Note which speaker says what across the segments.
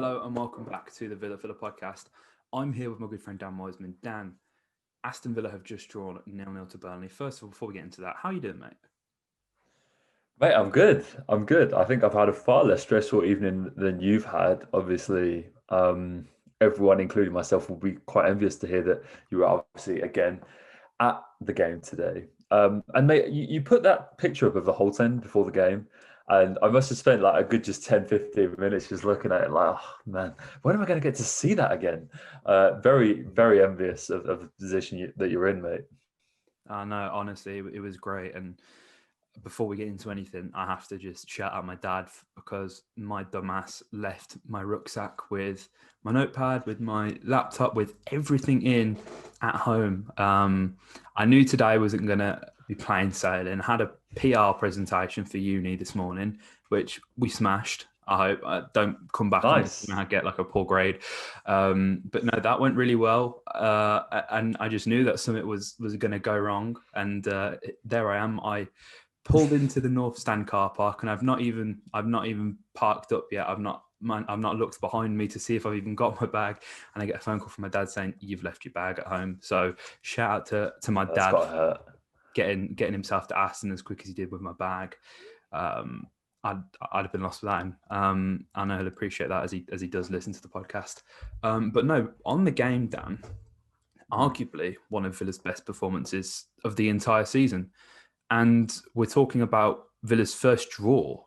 Speaker 1: Hello and welcome back to the Villa podcast. I'm here with my good friend Dan Wiseman. Dan, Aston Villa have just drawn 0-0 to Burnley. First of all, before we get into that, how are you doing, mate?
Speaker 2: Mate, I'm good. I'm good. I think I've had a far less stressful evening than you've had. Obviously, everyone, including myself, will be quite envious to hear that you were obviously again at the game today. And mate, you put that picture up of the Holte before the game, and I must have spent like a good just 10, 15 minutes just looking at it like, oh man, when am I going to get to see that again? Very, very envious of the position that you're in, mate.
Speaker 1: No, honestly, it was great. And before we get into anything, I have to just shout out my dad because my dumbass left my rucksack with my notepad, with my laptop, with everything in at home. I knew today wasn't going to be plain sailing. I had a PR presentation for uni this morning, which we smashed. I hope I don't come back and
Speaker 2: Nice.
Speaker 1: I get like a poor grade. But no, that went really well. And I just knew that something was going to go wrong. And there I am. I pulled into the North Stand car park, and I've not even parked up yet. I've not looked behind me to see if I've even got my bag, and I get a phone call from my dad saying you've left your bag at home. So shout out to my
Speaker 2: That's
Speaker 1: dad
Speaker 2: got to
Speaker 1: for
Speaker 2: hurt.
Speaker 1: getting himself to Aston as quick as he did with my bag. Um, I'd have been lost without him. I know he'll appreciate that as he does listen to the podcast. But no, on the game, Dan, arguably one of Villa's best performances of the entire season. And we're talking about Villa's first draw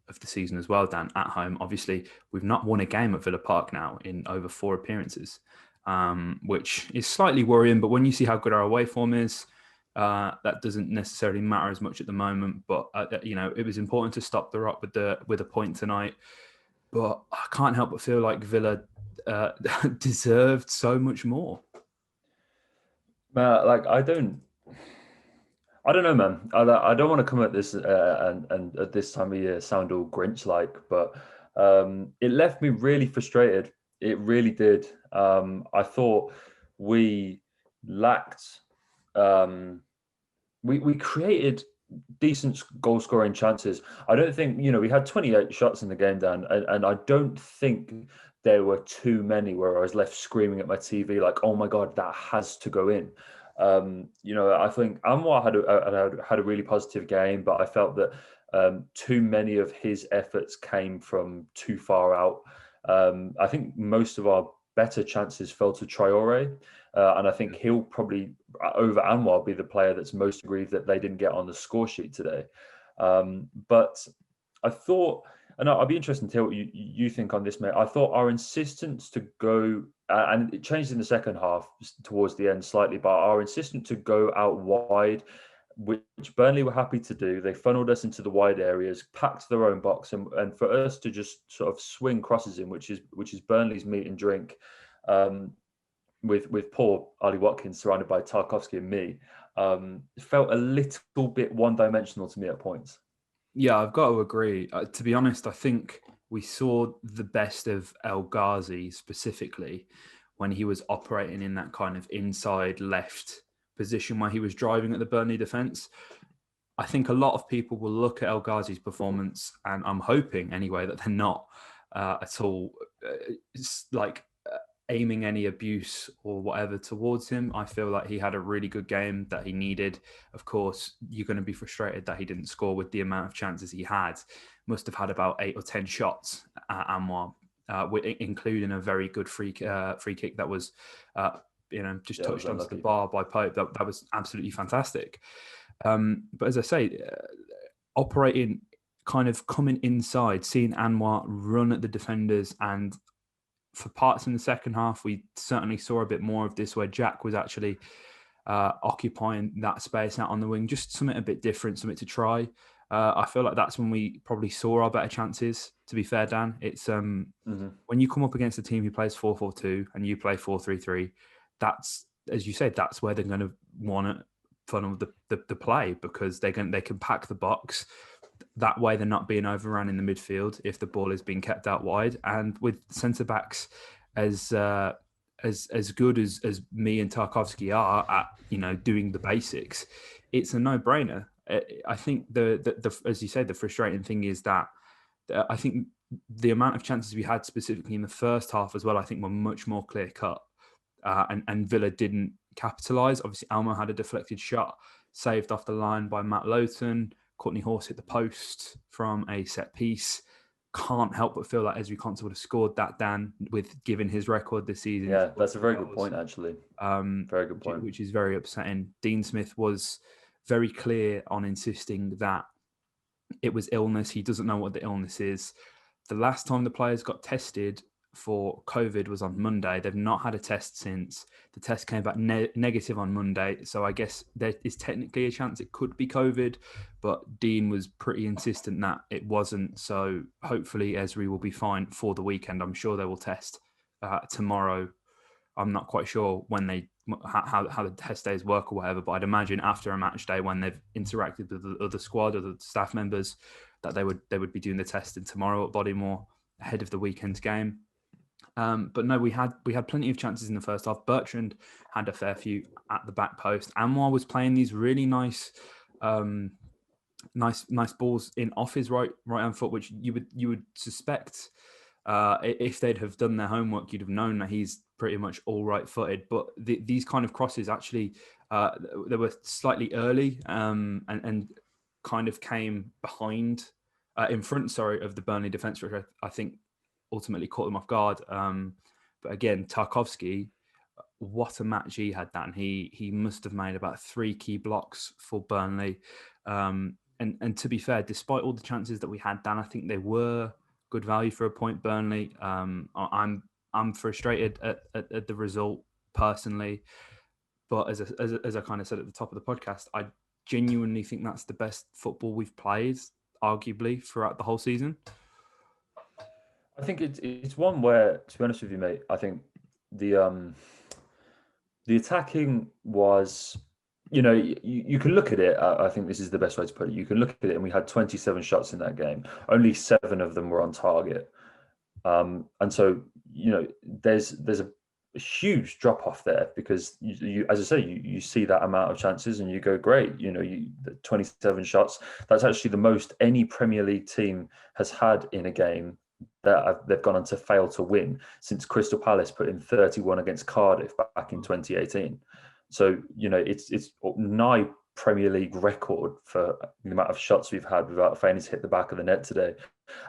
Speaker 1: of the season as well, Dan, at home. Obviously, we've not won a game at Villa Park now in over 4 appearances, which is slightly worrying. But when you see how good our away form is, that doesn't necessarily matter as much at the moment. But it was important to stop the Rock with a point tonight. But I can't help but feel like Villa deserved so much more.
Speaker 2: Like I don't know, man. I don't want to come at this and at this time of year sound all Grinch-like, but it left me really frustrated. It really did. I thought we lacked. We created decent goal scoring chances. I don't think we had 28 shots in the game, Dan, and I don't think there were too many where I was left screaming at my TV like, "Oh my god, that has to go in." I think Anwar had a really positive game, but I felt that too many of his efforts came from too far out. I think most of our better chances fell to Traore, and I think he'll probably over Anwar be the player that's most aggrieved that they didn't get on the score sheet today. But I thought, and I'll be interested to hear what you think on this, mate. I thought our insistence to go, and it changed in the second half towards the end slightly, but our insistence to go out wide, which Burnley were happy to do. They funneled us into the wide areas, packed their own box, and for us to just sort of swing crosses in, which is Burnley's meat and drink, with poor Ali Watkins surrounded by Tarkovsky and me, felt a little bit one-dimensional to me at points.
Speaker 1: Yeah, I've got to agree. To be honest, I think we saw the best of El Ghazi specifically when he was operating in that kind of inside left position where he was driving at the Burnley defence. I think a lot of people will look at El Ghazi's performance, and I'm hoping anyway that they're not at all like aiming any abuse or whatever towards him. I feel like he had a really good game that he needed. Of course, you're going to be frustrated that he didn't score with the amount of chances he had. Must have had about 8 or 10 shots at Anwar, including a very good free kick that was, just touched onto the bar by Pope. That was absolutely fantastic. But as I say, operating, kind of coming inside, seeing Anwar run at the defenders, and for parts in the second half, we certainly saw a bit more of this where Jack was actually occupying that space out on the wing, just something a bit different, something to try. I feel like that's when we probably saw our better chances, to be fair, Dan. It's when you come up against a team who plays 4-4-2 and you play 4-3-3, that's, as you said, that's where they're going to want to funnel the play, because they can pack the box. That way, they're not being overrun in the midfield if the ball is being kept out wide. And with centre backs as good as me and Tarkovsky are at doing the basics, it's a no brainer. I think the as you said, the frustrating thing is that I think the amount of chances we had specifically in the first half as well, I think were much more clear cut. And Villa didn't capitalise. Obviously, Elmo had a deflected shot saved off the line by Matt Lowton. Courtney Horse hit the post from a set piece. Can't help but feel like Ezri Konsa would have scored that, Dan, with given his record this season.
Speaker 2: Yeah, that's a very good point, actually. Very good point.
Speaker 1: Which is very upsetting. Dean Smith was very clear on insisting that it was illness. He doesn't know what the illness is. The last time the players got tested for COVID was on Monday. They've not had a test since. The test came back negative on Monday. So I guess there is technically a chance it could be COVID, but Dean was pretty insistent that it wasn't. So hopefully Ezri will be fine for the weekend. I'm sure they will test tomorrow. I'm not quite sure when how the test days work or whatever, but I'd imagine after a match day when they've interacted with the other squad or the staff members that they would be doing the testing tomorrow at Bodymore ahead of the weekend's game. But no, we had plenty of chances in the first half. Bertrand had a fair few at the back post. Anwar was playing these really nice balls in off his right hand foot, which you would suspect if they'd have done their homework, you'd have known that he's pretty much all right footed. But these kind of crosses actually they were slightly early and kind of came behind in front of the Burnley defence, which I think ultimately caught them off guard. But again, Tarkowski, what a match he had, Dan. He must have made about 3 key blocks for Burnley. And to be fair, despite all the chances that we had, Dan, I think they were good value for a point, Burnley. I'm frustrated at the result personally. But as I kind of said at the top of the podcast, I genuinely think that's the best football we've played, arguably, throughout the whole season.
Speaker 2: I think it's one where, to be honest with you, mate, I think the attacking was, you can look at it. I think this is the best way to put it. You can look at it, and we had 27 shots in that game. Only 7 of them were on target, and so there's a huge drop off there because you as I say, you see that amount of chances and you go, great. The 27 shots. That's actually the most any Premier League team has had in a game that they've gone on to fail to win since Crystal Palace put in 31 against Cardiff back in 2018. So, it's nigh Premier League record for the amount of shots we've had without failing to hit the back of the net today.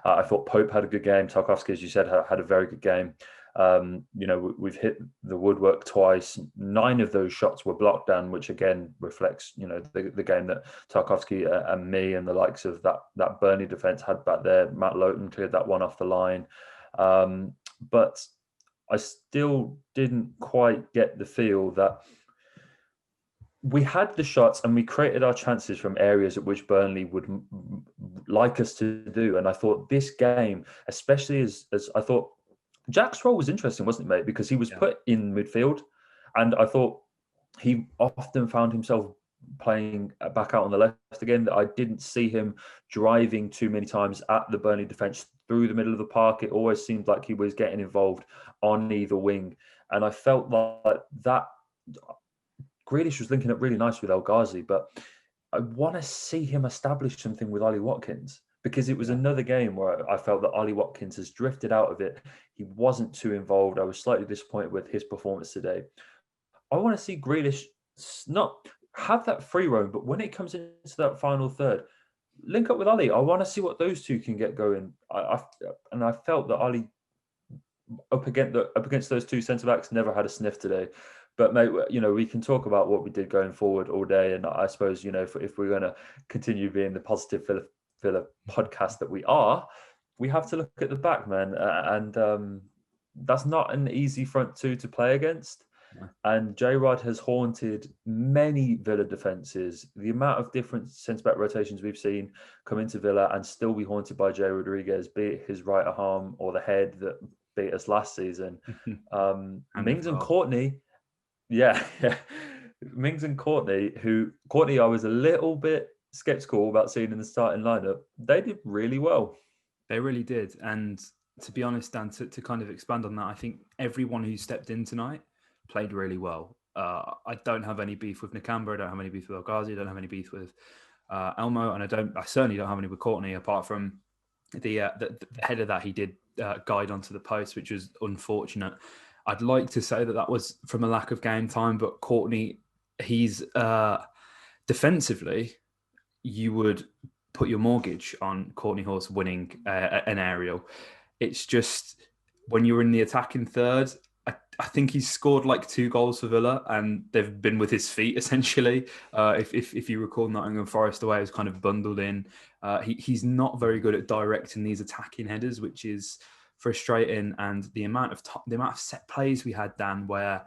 Speaker 2: I thought Pope had a good game. Tarkowski, as you said, had a very good game. We've hit the woodwork twice. 9 of those shots were blocked down, which again reflects, the game that Tarkowski and me and the likes of that Burnley defence had back there. Matt Lowton cleared that one off the line. But I still didn't quite get the feel that we had the shots and we created our chances from areas at which Burnley would like us to do. And I thought this game, especially as I thought, Jack's role was interesting, wasn't it, mate? Because he was put in midfield, and I thought he often found himself playing back out on the left again. I didn't see him driving too many times at the Burnley defence through the middle of the park. It always seemed like he was getting involved on either wing, and I felt like that Grealish was linking up really nice with El Ghazi, but I want to see him establish something with Ollie Watkins. Because it was another game where I felt that Ollie Watkins has drifted out of it. He wasn't too involved. I was slightly disappointed with his performance today. I want to see Grealish not have that free roam, but when it comes into that final third, link up with Ollie. I want to see what those two can get going. I felt that Ollie up against those two centre backs never had a sniff today. But mate, we can talk about what we did going forward all day, and I suppose if we're going to continue being the positive Villa podcast that we are, we have to look at the back, man, and that's not an easy front two to play against. Yeah. And J-Rod has haunted many Villa defences. The amount of different centre-back rotations we've seen come into Villa and still be haunted by Jay Rodriguez, be it his right arm or the head that beat us last season. Mings and Courtney, Mings and Courtney, I was a little bit skeptical about seeing in the starting lineup. They did really well.
Speaker 1: They really did. And to be honest, Dan, to kind of expand on that, I think everyone who stepped in tonight played really well. I don't have any beef with Nakamba. I don't have any beef with El Ghazi. I don't have any beef with Elmo. And I certainly don't have any with Courtney, apart from the header that he did guide onto the post, which was unfortunate. I'd like to say that was from a lack of game time, but Courtney, he's defensively, you would put your mortgage on Courtney Horse winning an aerial. It's just when you're in the attacking third, I think he's scored like 2 goals for Villa, and they've been with his feet essentially. If you recall, Nottingham Forest away is kind of bundled in. He's not very good at directing these attacking headers, which is frustrating. And the amount of set plays we had, Dan, where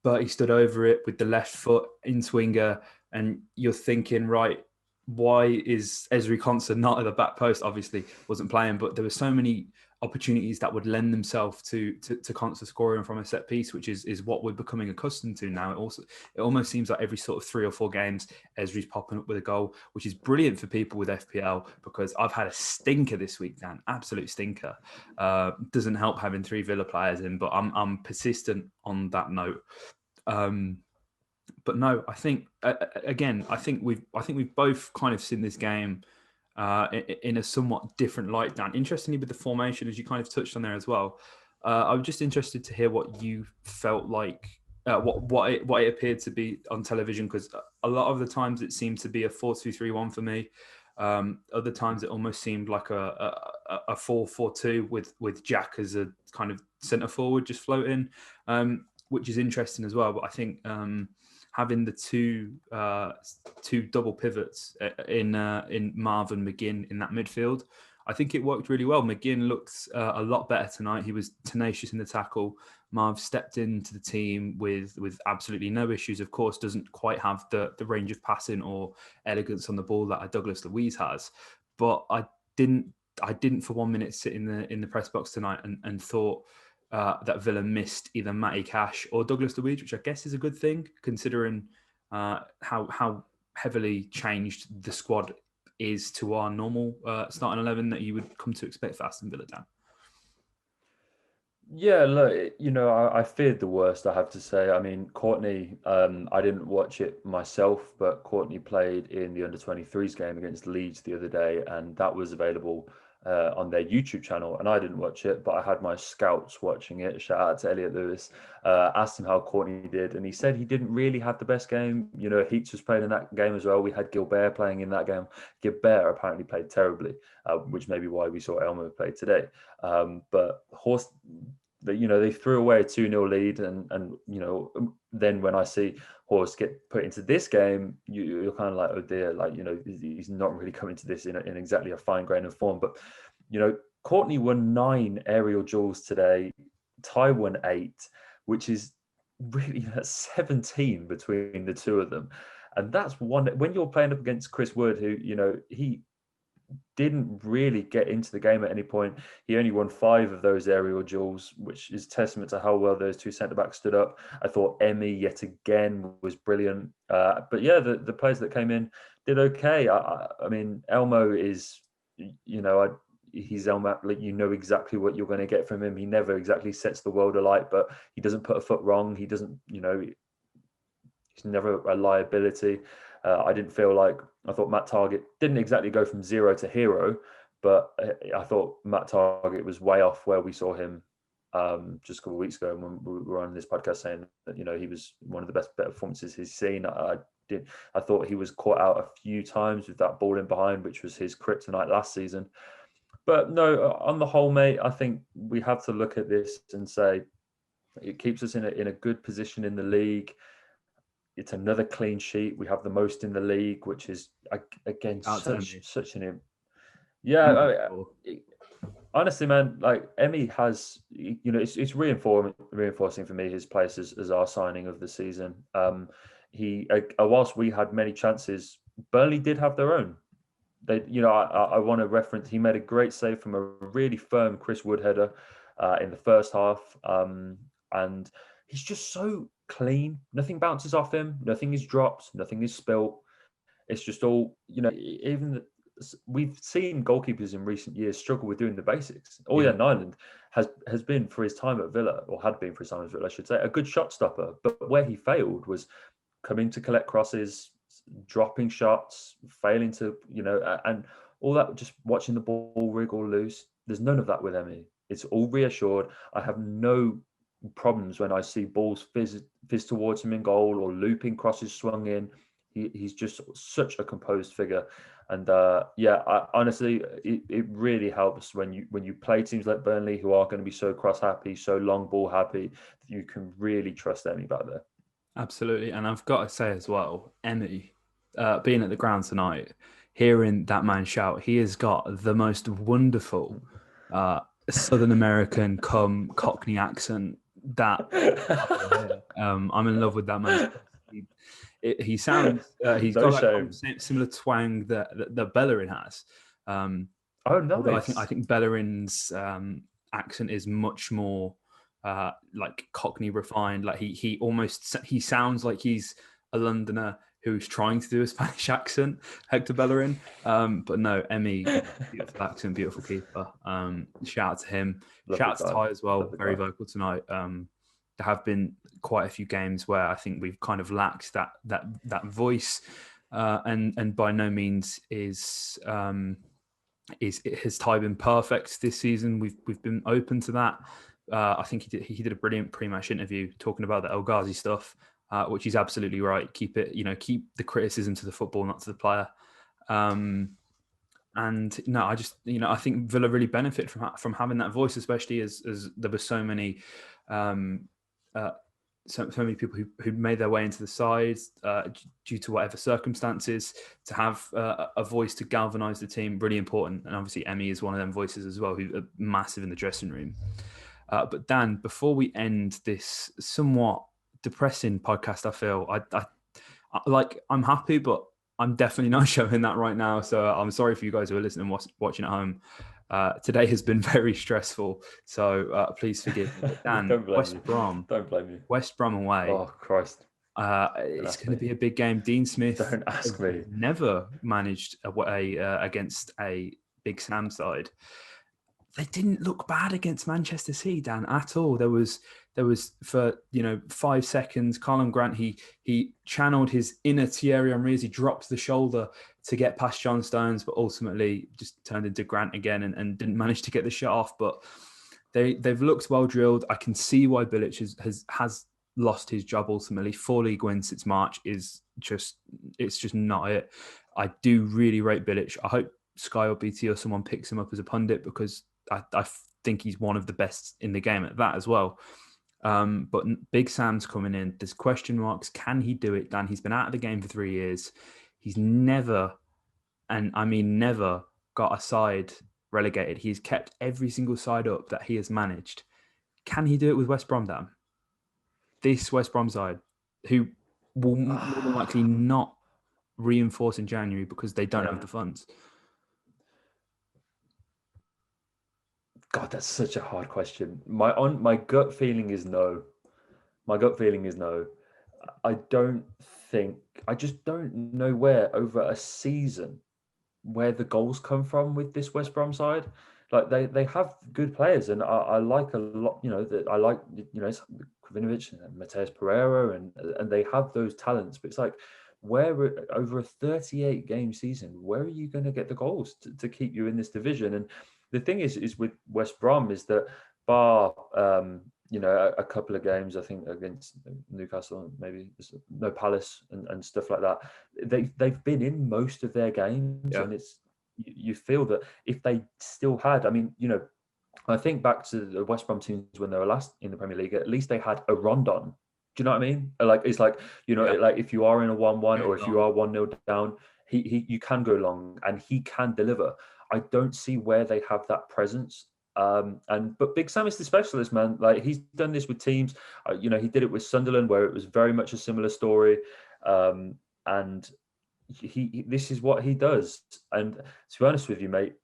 Speaker 1: Bertie stood over it with the left foot in swinger, and you're thinking, right, why is Ezri Konsa not at the back post? Obviously wasn't playing, but there were so many opportunities that would lend themselves to Konsa scoring from a set piece, which is what we're becoming accustomed to now. It almost seems like every sort of 3 or 4 games, Ezri's popping up with a goal, which is brilliant for people with FPL, because I've had a stinker this week, Dan, absolute stinker. Doesn't help having 3 Villa players in, but I'm persistent on that note. But no, I think we've both kind of seen this game in a somewhat different light, Dan. Interestingly, with the formation, as you kind of touched on there as well, I was just interested to hear what you felt like, what it appeared to be on television, because a lot of the times it seemed to be a 4-2-3-1 for me. Other times it almost seemed like a 4-4-2 with Jack as a kind of centre forward just floating, which is interesting as well. But I think having the two double pivots in Marv and McGinn in that midfield, I think it worked really well. McGinn looked a lot better tonight. He was tenacious in the tackle. Marv stepped into the team with absolutely no issues. Of course, doesn't quite have the range of passing or elegance on the ball that a Douglas Luiz has. But I didn't for 1 minute sit in the press box tonight and thought that Villa missed either Matty Cash or Douglas Luiz, which I guess is a good thing, considering how heavily changed the squad is to our normal starting 11 that you would come to expect for Aston Villa, Dan.
Speaker 2: Yeah, look, I feared the worst, I have to say. I mean, Courtney, I didn't watch it myself, but Courtney played in the under-23s game against Leeds the other day, and that was available on their YouTube channel, and I didn't watch it, but I had my scouts watching it. Shout out to Elliot Lewis. Asked him how Courtney did, and he said he didn't really have the best game. Heats was playing in that game as well. We had Gilbert playing in that game. Gilbert apparently played terribly, which may be why we saw Elmo play today. But Horst, they threw away a 2-0 lead, and then when I see Horst get put into this game, you're kind of like, oh dear, he's not really coming to this in exactly a fine grain of form. But Courtney won 9 aerial duels today. Ty won 8, which is really 17 between the two of them, and that's one when you're playing up against Chris Wood, who he didn't really get into the game at any point. He only won 5 of those aerial duels, which is testament to how well those 2 centre-backs stood up. I thought Emmy, yet again, was brilliant. But yeah, the players that came in did okay. I mean, Elmo is, he's Elmo. You know exactly what you're going to get from him. He never exactly sets the world alight, but he doesn't put a foot wrong. He doesn't, he's never a liability. I thought Matt Targett didn't exactly go from 0 to hero, but I thought Matt Targett was way off where we saw him just a couple of weeks ago when we were on this podcast saying that he was one of the better performances he's seen. I thought he was caught out a few times with that ball in behind, which was his kryptonite last season. But no, on the whole, mate, I think we have to look at this and say it keeps us in a good position in the league. It's another clean sheet. We have the most in the league, which is again such an honestly, man. Like Emmy has, it's reinforcing for me his place as our signing of the season. Whilst we had many chances, Burnley did have their own. They, I want to reference. He made a great save from a really firm Chris Wood header in the first half, and he's just so clean. Nothing bounces off him. Nothing is dropped. Nothing is spilt. It's just all, we've seen goalkeepers in recent years struggle with doing the basics. Jan Nyland has been, for his time at Villa, or had been for his time at Villa, I should say, a good shot stopper. But where he failed was coming to collect crosses, dropping shots, failing to, and all that, just watching the ball wriggle loose. There's none of that with Emmy. It's all reassured. I have no problems when I see balls fizz towards him in goal or looping crosses swung in. He's just such a composed figure. And honestly, it really helps when you play teams like Burnley, who are going to be so cross happy, so long ball happy, that you can really trust Emmy back there.
Speaker 1: Absolutely. And I've got to say as well, Emmy, being at the ground tonight, hearing that man shout, he has got the most wonderful Southern American come Cockney accent that I'm in love with that man. He sounds, he's
Speaker 2: No
Speaker 1: got
Speaker 2: shame.
Speaker 1: that similar twang that Bellerin has.
Speaker 2: Oh, nice.
Speaker 1: I think Bellerin's accent is much more like Cockney refined. Like he sounds like he's a Londoner who's trying to do a Spanish accent, Hector Bellerin. But no, Emmy, beautiful accent, beautiful keeper. Shout out to him. Shout out to Ty as well, very vocal tonight. There have been quite a few games where I think we've kind of lacked that voice, and by no means has Ty been perfect this season. We've been open to that. I think he did a brilliant pre-match interview talking about the El Ghazi stuff, which is absolutely right. Keep the criticism to the football, not to the player. And no, I think Villa really benefit from having that voice, especially as there were so many so many people who made their way into the side due to whatever circumstances. To have a voice to galvanise the team, really important. And obviously Emmy is one of them voices as well, who are massive in the dressing room. But Dan, before we end this somewhat depressing podcast, I feel I'm happy, but I'm definitely not showing that right now. So I'm sorry for you guys who are listening and watching at home. Today has been very stressful, so please forgive me. Dan, West Brom.
Speaker 2: Don't blame me.
Speaker 1: West Brom away.
Speaker 2: Oh, Christ.
Speaker 1: It's going to be a big game. Dean Smith
Speaker 2: Don't ask me.
Speaker 1: Never managed away against a Big Sam side. They didn't look bad against Manchester City, Dan, at all. There was for 5 seconds, Colin Grant, he channeled his inner Thierry Henry as he dropped the shoulder to get past John Stones, but ultimately just turned into Grant again and didn't manage to get the shot off. But they've looked well drilled. I can see why Bilic has lost his job ultimately. 4 league wins since March it's just not it. I do really rate Bilic. I hope Sky or BT or someone picks him up as a pundit, because I think he's one of the best in the game at that as well. But Big Sam's coming in. There's question marks. Can he do it, Dan? He's been out of the game for 3 years. He's never, and I mean never, got a side relegated. He's kept every single side up that he has managed. Can he do it with West Brom, Dan? This West Brom side, who will more than likely not reinforce in January because they don't have the funds.
Speaker 2: God, that's such a hard question. My gut feeling is no. My gut feeling is no. I just don't know where over a season where the goals come from with this West Brom side. Like they have good players, and I like a lot. I like Kvinovic and Mateus Pereira, and they have those talents. But it's like, where over a 38 game season, where are you going to get the goals to keep you in this division? And the thing is with West Brom is that bar a couple of games, I think against Newcastle, maybe no Palace and stuff like that, they've been in most of their games, and you feel that if they still had, I think back to the West Brom teams when they were last in the Premier League, at least they had a Rondon. Do you know what I mean? Like, it's like, like if you are in a 1-1 or if you are 1-0 down, you can go long and he can deliver. I don't see where they have that presence. But Big Sam is the specialist, man. Like, he's done this with teams. He did it with Sunderland, where it was very much a similar story. And this is what he does. And to be honest with you, mate,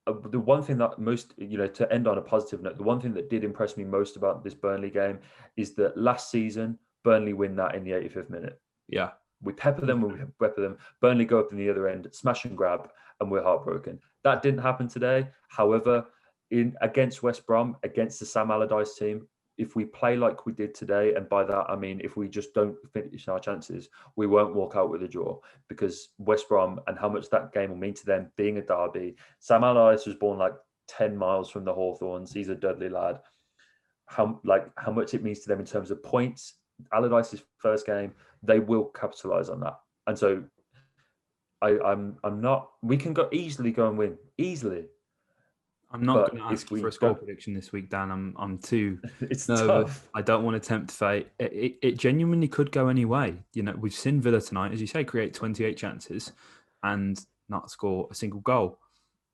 Speaker 2: the one thing that most, to end on a positive note, the one thing that did impress me most about this Burnley game is that last season, Burnley win that in the 85th minute. Yeah. We pepper them. Burnley go up in the other end, smash and grab, and we're heartbroken. That didn't happen today. However, against West Brom, against the Sam Allardyce team, if we play like we did today, and by that I mean if we just don't finish our chances, we won't walk out with a draw, because West Brom and how much that game will mean to them, being a derby. Sam Allardyce was born like 10 miles from the Hawthorns. He's a Dudley lad. How much it means to them in terms of points. Allardyce's first game, they will capitalise on that, and so I'm not. We can easily go and win easily.
Speaker 1: I'm not going
Speaker 2: But
Speaker 1: to ask
Speaker 2: if
Speaker 1: you for
Speaker 2: we
Speaker 1: a score
Speaker 2: don't,
Speaker 1: prediction this week, Dan. I'm too
Speaker 2: it's
Speaker 1: nervous.
Speaker 2: tough.
Speaker 1: I don't want to tempt fate. It genuinely could go any way. We've seen Villa tonight, as you say, create 28 chances and not score a single goal.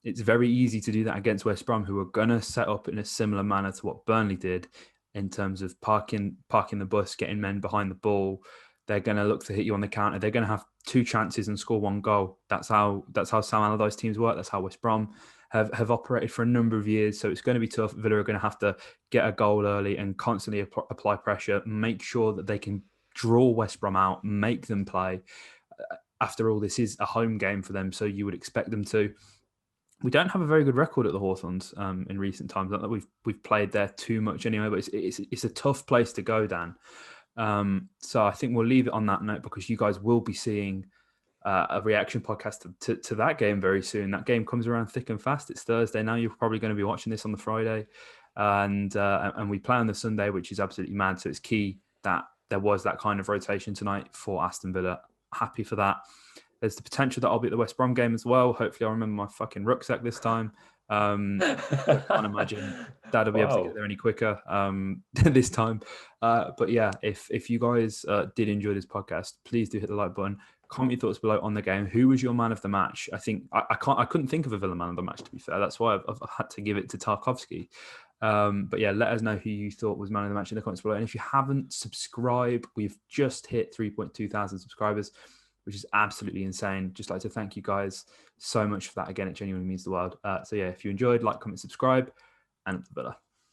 Speaker 1: It's very easy to do that against West Brom, who are going to set up in a similar manner to what Burnley did in terms of parking the bus, getting men behind the ball. They're going to look to hit you on the counter. They're going to have 2 chances and score 1 goal. That's how Sam Allardyce teams work. That's how West Brom have operated for a number of years. So it's going to be tough. Villa are going to have to get a goal early and constantly apply pressure, make sure that they can draw West Brom out, make them play. After all, this is a home game for them, so you would expect them to. We don't have a very good record at the Hawthorns in recent times. Not that we've played there too much anyway, but it's a tough place to go, Dan. So I think we'll leave it on that note, because you guys will be seeing a reaction podcast to that game very soon. That game comes around thick and fast. It's Thursday now. You're probably going to be watching this on the Friday, and we play on the Sunday, which is absolutely mad. So it's key that there was that kind of rotation tonight for Aston Villa. Happy for that. There's the potential that I'll be at the West Brom game as well. Hopefully, I'll remember my fucking rucksack this time. I can't imagine Dad will be able to get there any quicker this time. But yeah, if you guys did enjoy this podcast, please do hit the like button. Comment your thoughts below on the game. Who was your man of the match? I think I couldn't think of a Villa man of the match, to be fair. That's why I've had to give it to Tarkovsky. But yeah, let us know who you thought was man of the match in the comments below. And if you haven't subscribed, we've just hit 3.2 thousand subscribers, which is absolutely insane. Just like to thank you guys so much for that. Again, it genuinely means the world. So yeah, if you enjoyed, like, comment, subscribe, and Villa.